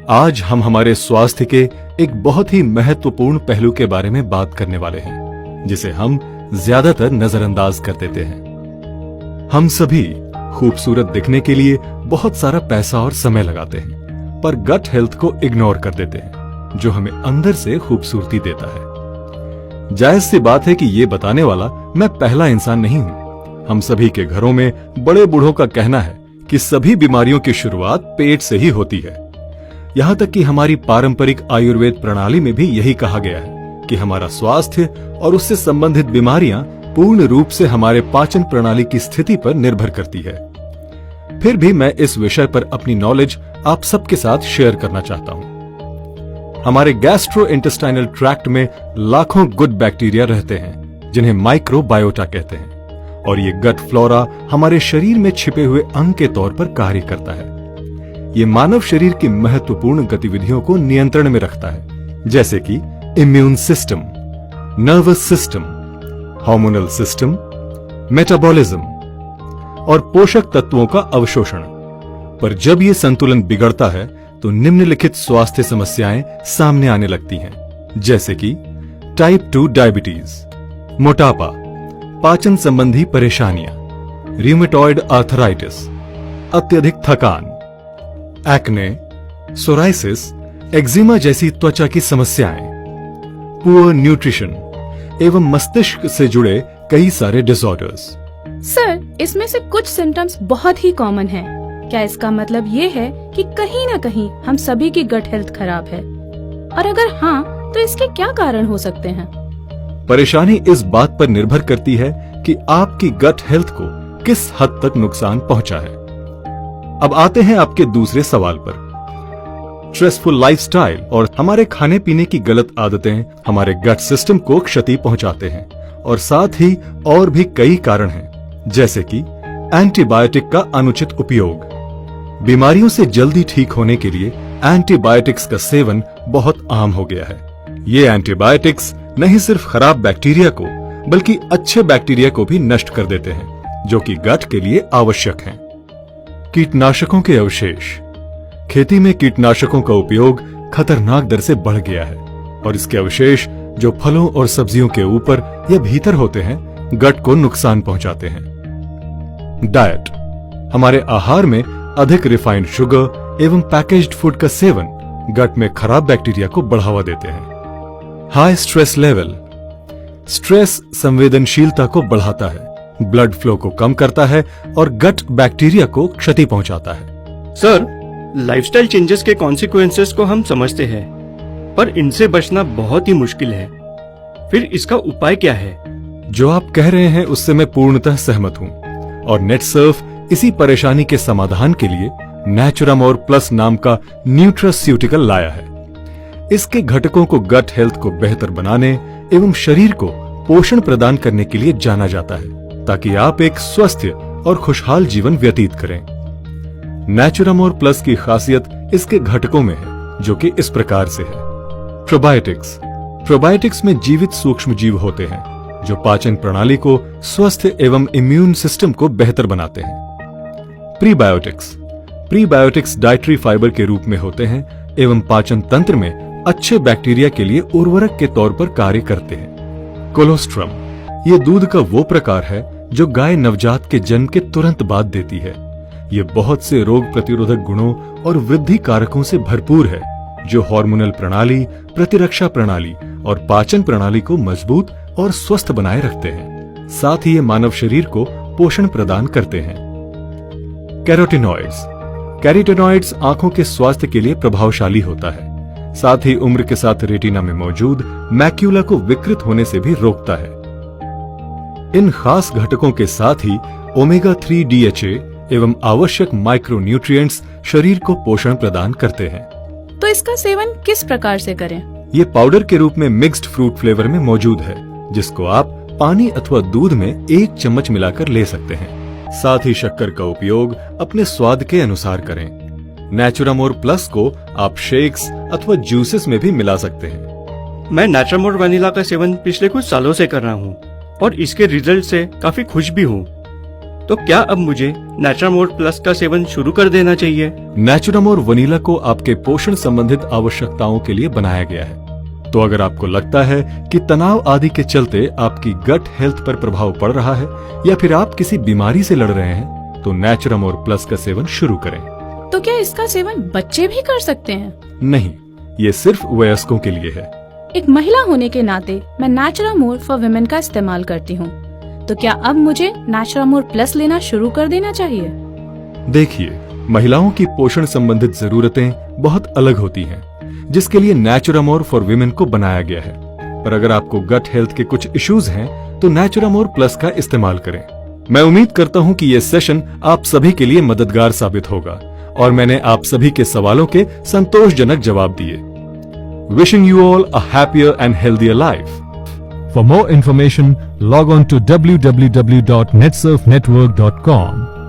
आज हम हमारे स्वास्थ्य के एक बहुत ही महत्वपूर्ण पहलू के बारे में बात करने वाले हैं, जिसे हम ज्यादातर नजरअंदाज कर देते हैं। हम सभी खूबसूरत दिखने के लिए बहुत सारा पैसा और समय लगाते हैं, पर गट हेल्थ को इग्नोर कर देते हैं, जो हमें अंदर से खूबसूरती देता है। जायज सी बात है कि ये बताने वाला मैं पहला इंसान नहीं हूं। हम सभी के घरों में बड़े बूढ़ों का कहना है कि सभी बीमारियों की शुरुआत पेट से ही होती है। यहाँ तक कि हमारी पारंपरिक आयुर्वेद प्रणाली में भी यही कहा गया है कि हमारा स्वास्थ्य और उससे संबंधित बीमारियां पूर्ण रूप से हमारे पाचन प्रणाली की स्थिति पर निर्भर करती है। फिर भी मैं इस विषय पर अपनी नॉलेज आप सबके साथ शेयर करना चाहता हूं। हमारे गैस्ट्रोइंटेस्टाइनल ट्रैक्ट में लाखों गुड बैक्टीरिया रहते हैं, जिन्हें माइक्रोबायोटा कहते हैं, और ये गट फ्लोरा हमारे शरीर में छिपे हुए अंग के तौर पर कार्य करता है। ये मानव शरीर की महत्वपूर्ण गतिविधियों को नियंत्रण में रखता है, जैसे कि immune system, nervous system, hormonal system, metabolism और पोषक तत्वों का अवशोषण। पर जब ये संतुलन बिगड़ता है तो निम्नलिखित स्वास्थ्य समस्याएं सामने आने लगती हैं, जैसे कि टाइप 2 डायबिटीज, मोटापा, पाचन संबंधी परेशानियां, रूमेटॉइड आर्थराइटिस, अत्यधिक थकान, एक्ने, सोराइसिस, एक्जिमा जैसी त्वचा की समस्याएं, पुअर न्यूट्रिशन एवं मस्तिष्क से जुड़े कई सारे डिसऑर्डर्स। सर, इसमें से कुछ सिम्टम्स बहुत ही कॉमन हैं। क्या इसका मतलब ये है कि कहीं न कहीं हम सभी की गट हेल्थ खराब है? और अगर हाँ, तो इसके क्या कारण हो सकते हैं? परेशानी इस बात पर निर्भर करती है कि आपकी गट हेल्थ को किस हद तक नुकसान पहुंचा है। अब आते हैं आपके दूसरे सवाल पर। स्ट्रेसफुल लाइफस्टाइल और हमारे खाने पीने की गलत आदतें हमारे गट सिस्टम को क्षति पहुंचाते हैं, और साथ ही और भी कई कारण हैं, जैसे कि एंटीबायोटिक का अनुचित उपयोग। बीमारियों से जल्दी ठीक होने के लिए एंटीबायोटिक्स का सेवन बहुत आम हो गया है। ये एंटीबायोटिक्स नहीं सिर्फ खराब बैक्टीरिया को, बल्कि अच्छे बैक्टीरिया को भी नष्ट कर देते हैं, जो कि गट के लिए आवश्यक हैं। कीटनाशकों के अवशेष। खेती में कीटनाशकों का उपयोग खतरनाक दर से बढ़ गया है, और इसके अवशेष जो फलों और सब्जियों के ऊपर या भीतर होते हैं, गट को नुकसान पहुंचाते हैं। डाइट। हमारे आहार में अधिक रिफाइंड शुगर एवं पैकेज्ड फूड का सेवन गट में खराब बैक्टीरिया को बढ़ावा देते हैं। High stress level. स्ट्रेस संवेदनशीलता को बढ़ाता है, ब्लड फ्लो को कम करता है और गट बैक्टीरिया को क्षति पहुंचाता है। सर, लाइफस्टाइल चेंजेस के कॉन्सिक्वेंसेस को हम समझते हैं, पर इनसे बचना बहुत ही मुश्किल है। फिर इसका उपाय क्या है? जो आप कह रहे हैं उससे मैं पूर्णतः सहमत हूं, और नेटसर्फ इसी परेशानी के समाधान के लिए नेचुरामोर प्लस नाम का न्यूट्रास्यूटिकल लाया है। इसके घटकों को गट हेल्थ को बेहतर बनाने एवं शरीर को पोषण प्रदान करने के लिए जाना जाता है, ताकि आप एक स्वस्थ और खुशहाल जीवन व्यतीत करें। नेचुरामोर प्लस की खासियत इसके घटकों में है, जो कि इस प्रकार से है। प्रोबायोटिक्स। प्रोबायोटिक्स में जीवित सूक्ष्म जीव होते हैं, जो पाचन प्रणाली को स्वस्थ एवं इम्यून सिस्टम को बेहतर बनाते हैं। प्रीबायोटिक्स। प्रीबायोटिक्स डाइटरी फाइबर के रूप में होते हैं एवं पाचन तंत्र में अच्छे बैक्टीरिया के लिए उर्वरक के तौर पर कार्य करते हैं। कोलोस्ट्रम। ये दूध का वो प्रकार है जो गाय नवजात के जन्म के तुरंत बाद देती है। ये बहुत से रोग प्रतिरोधक गुणों और वृद्धि कारकों से भरपूर है, जो हार्मोनल प्रणाली, प्रतिरक्षा प्रणाली और पाचन प्रणाली को मजबूत और स्वस्थ बनाए रखते हैं। साथ ही ये मानव शरीर को पोषण प्रदान करते हैं। कैरोटीनॉइड्स। कैरोटीनॉइड्स आंखों के स्वास्थ्य के लिए प्रभावशाली होता है, साथ ही उम्र के साथ रेटिना में मौजूद मैक्यूला को विकृत होने से भी रोकता है। इन खास घटकों के साथ ही ओमेगा 3 DHA एवं आवश्यक माइक्रोन्यूट्रिएंट्स शरीर को पोषण प्रदान करते हैं। तो इसका सेवन किस प्रकार से करें? ये पाउडर के रूप में मिक्स्ड फ्रूट फ्लेवर में मौजूद है, जिसको आप पानी अथवा दूध में 1 चम्मच मिलाकर ले सकते हैं। साथ ही शक्कर का उपयोग अपने स्वाद के अनुसार करें। नेचुरामोर प्लस को आप शेक्स अथवा जूसेस में भी मिला सकते हैं। मैं नेचुरामोर वनीला का सेवन पिछले कुछ सालों से कर रहा हूँ, और इसके रिजल्ट से काफी खुश भी हूँ। तो क्या अब मुझे नेचुरामोर प्लस का सेवन शुरू कर देना चाहिए? नेचुरामोर वनीला को आपके पोषण संबंधित आवश्यकताओं के लिए बनाया गया है। तो अगर आपको लगता है कि तनाव आदि के चलते आपकी गट हेल्थ पर प्रभाव पड़ रहा है या फिर आप किसी बीमारी से लड़ रहे हैं, तो नेचुरामोर प्लस का सेवन शुरू करें। तो क्या इसका सेवन बच्चे भी कर सकते हैं? नहीं, ये सिर्फ वयस्कों के लिए है। एक महिला होने के नाते मैं नेचुरामोर फॉर विमेन का इस्तेमाल करती हूँ। तो क्या अब मुझे नेचुरामोर प्लस लेना शुरू कर देना चाहिए? देखिए, महिलाओं की पोषण संबंधित जरूरतें बहुत अलग होती हैं, जिसके लिए नेचुरामोर फॉर विमेन को बनाया गया है। पर अगर आपको गट हेल्थ के कुछ इश्यूज हैं, तो नेचुरामोर प्लस का इस्तेमाल करें। मैं उम्मीद करता हूं कि ये सेशन आप सभी के लिए मददगार साबित होगा और मैंने आप सभी के सवालों के संतोषजनक जवाब दिए। Wishing you all a happier and healthier life. For more information, log on to www.netsurfnetwork.com.